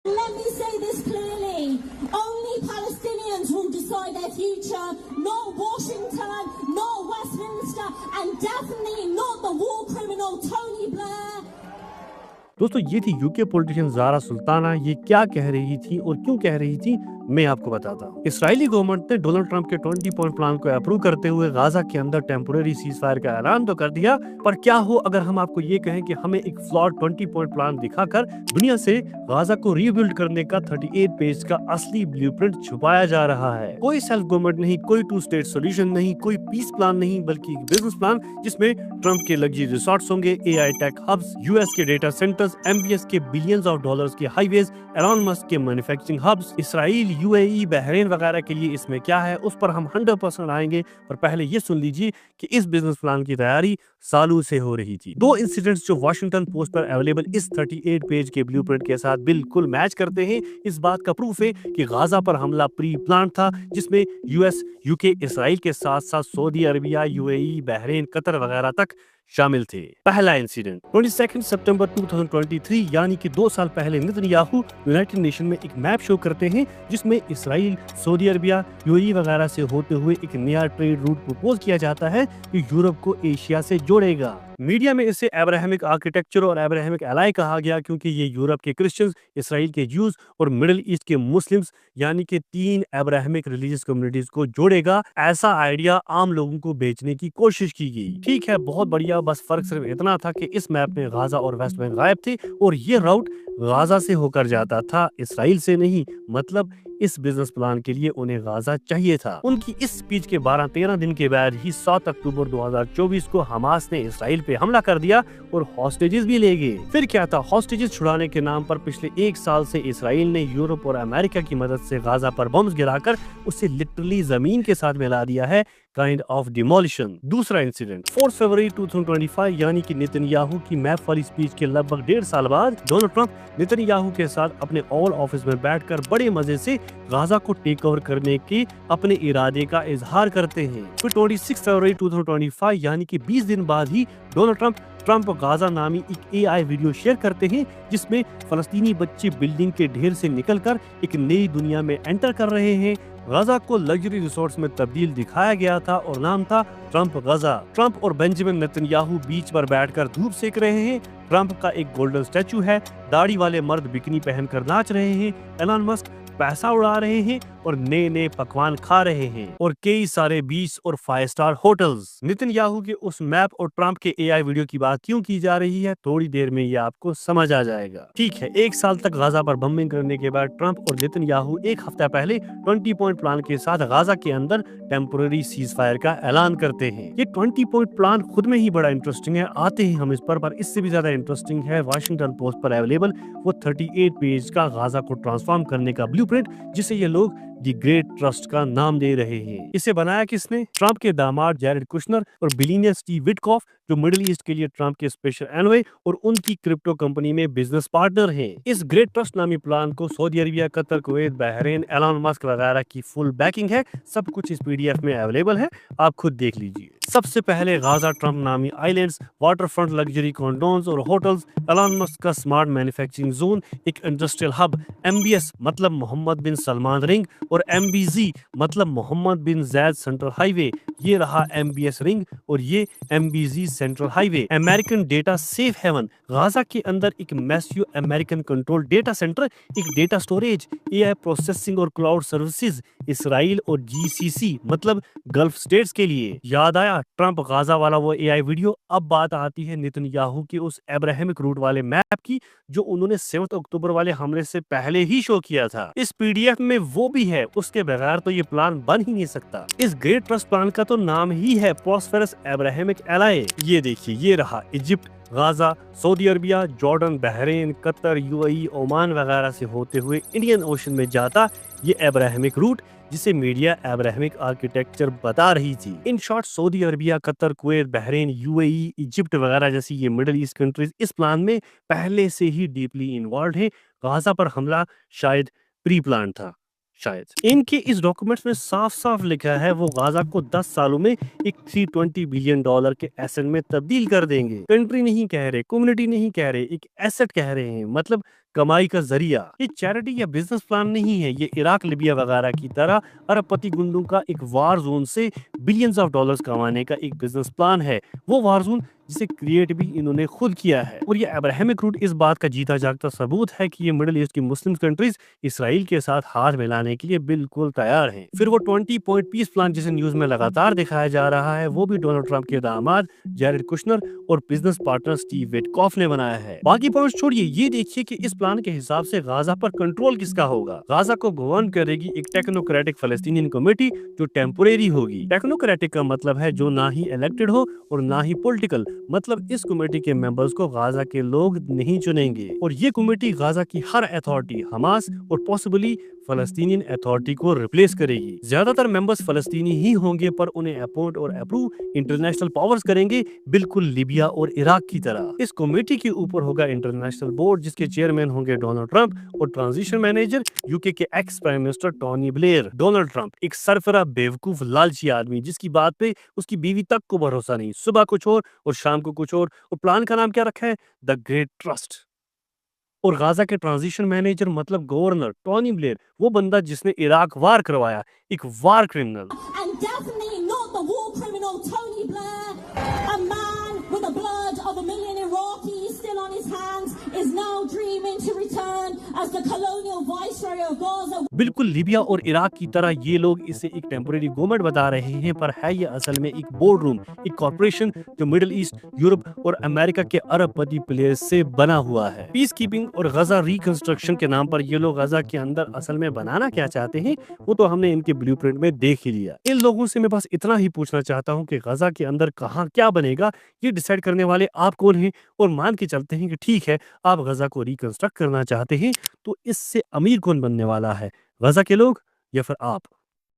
Let me say this clearly. Only Palestinians will decide their future, not Washington, not Westminster, and definitely not the war criminal Tony Blair. दोस्तों ये थी UK politician Zaara Sultana. ये क्या कह रही थी और क्यों कह रही थी मैं आपको बताता हूँ। इसराइली गवर्नमेंट ने डोनाल्ड ट्रंप के 20 पॉइंट प्लान को अप्रूव करते हुए गाजा के अंदर टेम्पोरेरी सीज फायर का ऐलान तो कर दिया, पर क्या हो अगर हम आपको ये कहें कि हमें एक फ्लॉड 20 पॉइंट प्लान दिखाकर दुनिया से गाजा को रीबिल्ड करने का 38 पेज का असली ब्लूप्रिंट छुपाया जा रहा है। कोई सेल्फ गवर्नमेंट नहीं, कोई टू स्टेट सोल्यूशन नहीं, कोई पीस प्लान नहीं, बल्कि एक बिजनेस प्लान जिसमें ट्रंप के लग्जरी रिसोर्ट्स होंगे, एआई टेक हब्स, यूएस के डेटा सेंटर्स, एमबीएस के बिलियंस ऑफ डॉलर्स के हाईवेज, एलॉन मस्क के manufacturing hubs, Israel, UAE, Bahrain वगैरह के लिए इसमें क्या है उस पर हम 100% आएंगे। पर पहले ये सुन लीजिए कि इस बिजनेस प्लान की तैयारी सालों से हो रही थी। दो इंसिडेंट्स जो वॉशिंगटन पोस्ट पर अवेलेबल इस 38 पेज के ब्लूप्रिंट के साथ बिल्कुल मैच करते हैं। इस बात का प्रूफ है कि गाजा पर हमला प्री प्लान था, जिसमें यूएस, यूके, इसराइल के साथ साथ Saudi Arabia, UAE, Bahrain, Qatar वगैरह तक शामिल थे। पहला इंसिडेंट 22 सितंबर 2023 यानी कि 2 साल पहले नेतन्याहू यूनाइटेड नेशन में एक मैप शो करते हैं जिसमें इसराइल, सऊदी अरबिया, यूएई वगैरह से होते हुए एक नया ट्रेड रूट प्रपोज किया जाता है जो यूरोप को एशिया से जोड़ेगा। मीडिया में इसे अब्राहमिक आर्किटेक्चर और अब्राहमिक एलाई कहा गया क्योंकि ये यूरोप के क्रिश्चियंस, इसराइल के ज्यूज और मिडिल ईस्ट के मुस्लिम्स यानी कि 3 अब्राहमिक रिलीजियस कम्युनिटीज को जोड़ेगा। ऐसा आइडिया आम लोगों को बेचने की कोशिश की गई। ठीक है, बहुत बढ़िया, बस फर्क सिर्फ इतना था कि इस मैप में गाजा और वेस्ट बैंक गायब थे और ये राउट गाजा से होकर जाता था, इसराइल से नहीं। मतलब इस बिजनेस प्लान के लिए उन्हें गाजा चाहिए था। उनकी इस स्पीच के 12-13 दिन के बाद ही 7 अक्टूबर 2024 को हमास ने इसराइल पे हमला कर दिया और हॉस्टेजेस भी ले गए। फिर क्या था, हॉस्टेजेस छुड़ाने के नाम पर पिछले 1 साल से इसराइल ने यूरोप और अमेरिका की मदद से गाजा पर बम्स गिराकर उसे लिटरली जमीन के साथ मिला दिया है, काइंड ऑफ डिमोलिशन। दूसरा इंसिडेंट 4 फरवरी 2025 यानी कि नेतन्याहू की मैप वाली स्पीच के लगभग 1.5 साल बाद डोनाल्ड ट्रंप नेतन्याहू के साथ अपने ओवल ऑफिस में बैठकर बड़े मजे से गाजा को टेक ओवर करने के अपने इरादे का इजहार करते हैं। फिर 26 फरवरी 2025 यानी कि 20 दिन बाद ही डोनाल्ड ट्रंप गाजा नामी एक एआई वीडियो शेयर करते हैं जिसमें फलस्तीनी बच्चे बिल्डिंग के ढेर से निकलकर एक नई दुनिया में एंटर कर रहे हैं। गाजा को लग्जरी रिसोर्ट्स में तब्दील दिखाया गया था और नाम था ट्रंप गाजा। ट्रंप और बेंजामिन नेतन्याहू बीच पर बैठकर धूप सेक रहे हैं। ट्रंप का एक गोल्डन स्टैचू है, दाढ़ी वाले मर्द बिकनी पहनकर नाच रहे हैं, एलन मस्क पैसा उड़ा रहे हैं और नए नए पकवान खा रहे हैं और कई सारे बीच और 5 स्टार होटल्स। नेतन्याहू के उस मैप और ट्रंप के एआई वीडियो की बात क्यों की जा रही है थोड़ी देर में ये आपको समझ आ जाएगा। ठीक है, 1 साल तक गाजा पर बम्बिंग करने के बाद ट्रंप और नेतन्याहू 1 हफ्ता पहले 20 पॉइंट प्लान के साथ गाजा के अंदर टेम्पोरेरी सीज फायर का ऐलान करते हैं। ये 20 पॉइंट प्लान खुद में ही बड़ा इंटरेस्टिंग है, आते हैं हम इस पर इससे भी ज्यादा इंटरेस्टिंग है वॉशिंगटन पोस्ट पर अवेलेबल वो 38 पेज का गाजा को ट्रांसफॉर्म करने का ब्लूप्रिंट जिसे ये लोग दी ग्रेट ट्रस्ट का नाम दे रहे हैं। इसे बनाया किसने? ट्रंप के दामाद जैरेड कुशनर और बिलियनियर स्टीव विटकॉफ जो मिडिल ईस्ट के लिए ट्रंप के स्पेशल एनवॉय और उनकी क्रिप्टो कंपनी में बिजनेस पार्टनर हैं। इस ग्रेट ट्रस्ट नामी प्लान को Saudi Arabia, Qatar, Kuwait, Bahrain, Elon Musk वगैरह की फुल बैकिंग है। सब कुछ इस पीडीएफ में अवेलेबल है, आप खुद देख लीजिए। सबसे पहले गाजा ट्रंप नामी आइलैंड्स, वाटरफ्रंट लग्जरी कॉन्डोन्स और होटल्स, एलन मस्क का स्मार्ट मैन्युफैक्चरिंग जोन, एक इंडस्ट्रियल हब, एमबीएस मतलब मोहम्मद बिन सलमान रिंग और एमबीजी मतलब Mohammed bin Zayed central highway. ये रहा एमबीएस रिंग और ये MBZ central highway. American data safe haven, Gaza के अंदर एक massive American control data centre, एक डेटा स्टोरेज, एआई प्रोसेसिंग और क्लाउड सर्विसेज, इसराइल और जीसीसी मतलब गल्फ स्टेट्स के लिए। याद आया ट्रंप गाजा वाला वो एआई वीडियो। अब बात आती है नेतन्याहू के उस अब्राहमिक रूट वाले मैप की जो उन्होंने 7 अक्टूबर वाले हमले से पहले ही शो किया था। इस पीडीएफ में वो भी है, उसके बगैर तो ये प्लान बन ही नहीं सकता। इस ग्रेट ट्रस्ट प्लान का तो नाम ही है प्रॉस्पेरस अब्राहमिक एलाई। ये देखिए, ये रहा Egypt, Gaza, Saudi Arabia, Jordan, Bahrain, Qatar, UAE, Oman वगैरह से होते हुए इंडियन ओशन में जाता ये अब्राहमिक रूट जिसे मीडिया अब्राहमिक आर्किटेक्चर बता रही थी। In short Saudi Arabia, Qatar, Kuwait, Bahrain, UAE, Egypt वगैरह जैसी ये मिडिल ईस्ट कंट्रीज इस प्लान में पहले से ही डीपली इन्वॉल्व है। गाजा पर हमला शायद प्री प्लान था। शायद। इनके इस डॉक्यूमेंट्स में साफ साफ लिखा है वो गाजा को 10 सालों में एक $320 बिलियन के एसेट में तब्दील कर देंगे। कंट्री नहीं कह रहे, कम्युनिटी नहीं कह रहे, एक एसेट कह रहे हैं, मतलब कमाई का जरिया। ये चैरिटी या बिजनेस प्लान नहीं है, ये इराक, लिबिया वगैरह की तरह अरबपति गुंडों का एक वार जोन से बिलियंस ऑफ डॉलर्स कमाने का एक बिजनेस प्लान है। वो वार जोन जिसे क्रिएट भी इन्होंने खुद किया है। और ये अब्राहमिक रूट इस बात का जीता जागता सबूत है कि ये मिडिल ईस्ट की मुस्लिम कंट्रीज इसराइल के साथ हाथ मिलाने के लिए बिल्कुल तैयार हैं। फिर वो 20 पॉइंट पीस प्लान जिसे न्यूज में लगातार दिखाया जा रहा है, वो भी डोनाल्ड ट्रंप के दामाद जैरेड कुशनर और बिजनेस पार्टनर स्टीव विटकॉफ ने बनाया है। बाकी पॉइंट्स छोड़िए, ये देखिए कि इस प्लान के हिसाब से गाजा पर कंट्रोल किसका होगा। गाजा को गवर्न करेगी एक टेक्नोक्रेटिक फलस्तीनियन कमेटी जो टेम्पोरेरी होगी। टेक्नोक्रेटिक का मतलब है जो ना ही इलेक्टेड हो और ना ही पॉलिटिकल, मतलब इस कमेटी के मेंबर्स को गाजा के लोग नहीं चुनेंगे और ये कमेटी गाजा की हर अथॉरिटी, हमास और पॉसिबली फलस्तीनियन अथॉरिटी को रिप्लेस करेगी। ज्यादातर मेंबर्स फलस्तीनी ही होंगे पर उन्हें अपॉइंट और अप्रूव इंटरनेशनल पावर्स करेंगे, बिल्कुल लीबिया और इराक की तरह। इस कमेटी के ऊपर होगा इंटरनेशनल बोर्ड जिसके चेयरमैन होंगे डोनाल्ड ट्रंप और ट्रांजिशन मैनेजर यूके के ex prime minister Tony Blair. Donald Trump एक सरफरा बेवकूफ लालची आदमी जिसकी बात पे उसकी बीवी तक को भरोसा नहीं, सुबह कुछ और शाम को कुछ और प्लान का नाम क्या रखा है, द ग्रेट ट्रस्ट। और गाजा के ट्रांजिशन मैनेजर मतलब गवर्नर टोनी ब्लेयर, वो बंदा जिसने इराक वार करवाया, एक वार criminal. And definitely not the war criminal Tony Blair, a man with the blood of 1 million Iraqis still on his hands, is now dreaming to return as the colonial viceroy of Gaza. बिल्कुल Libya और Iraq की तरह ये लोग इसे एक temporary government बता रहे हैं, पर है ये असल में एक बोर्ड रूम, एक कॉर्पोरेशन जो मिडिल ईस्ट, यूरोप और अमेरिका के अरबपति प्लेयर्स से बना हुआ है। पीस कीपिंग और गजा रिकंस्ट्रक्शन के नाम पर ये लोग गजा के अंदर असल में बनाना क्या चाहते हैं वो तो हमने इनके ब्लूप्रिंट में देख ही लिया। इन लोगों से मैं बस इतना ही पूछना चाहता हूँ कि गजा के अंदर कहाँ क्या बनेगा ये डिसाइड करने वाले आप कौन हैं, और मान के चलते हैं कि ठीक है आप गजा को रिकंस्ट्रक्ट करना चाहते हैं, तो इससे अमीर कौन बनने वाला है, गजा के लोग या फिर आप।